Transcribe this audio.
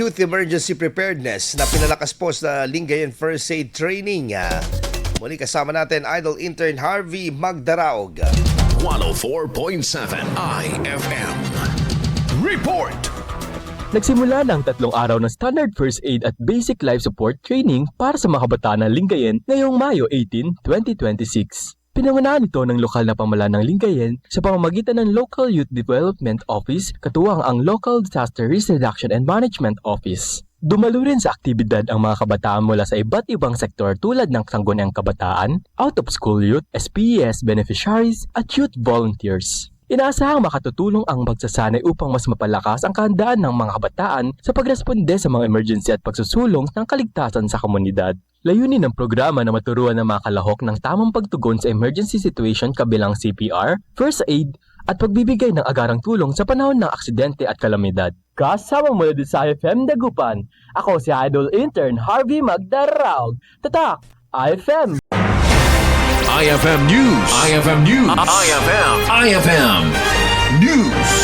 Youth Emergency Preparedness na pinalakas po sa Lingayen First Aid Training. Muli kasama natin Idol Intern Harvey Magdaraog. 104.7 IFM. Report! Nagsimula ng 3 araw ng Standard First Aid at Basic Life Support Training para sa mga kabataan ng Lingayen ngayong Mayo 18, 2026. Pinangunahan ito ng lokal na pamahalaan ng Lingayen sa pamamagitan ng Local Youth Development Office katuwang ang Local Disaster Risk Reduction and Management Office. Dumalo rin sa aktibidad ang mga kabataan mula sa iba't ibang sektor tulad ng Sangguniang Kabataan, Out-of-School Youth, SPES Beneficiaries at Youth Volunteers. Inaasahang makatutulong ang pagsasanay upang mas mapalakas ang kahandaan ng mga kabataan sa pagresponde sa mga emergency at pagsusulong ng kaligtasan sa komunidad. Layunin ng programa na maturuan ng mga kalahok ng tamang pagtugon sa emergency situation kabilang CPR, first aid, at pagbibigay ng agarang tulong sa panahon ng aksidente at kalamidad. Kasama mula din sa IFM Dagupan, ako si Idol Intern Harvey Magdaraog. Tatak! IFM! IFM News. IFM News. IFM News.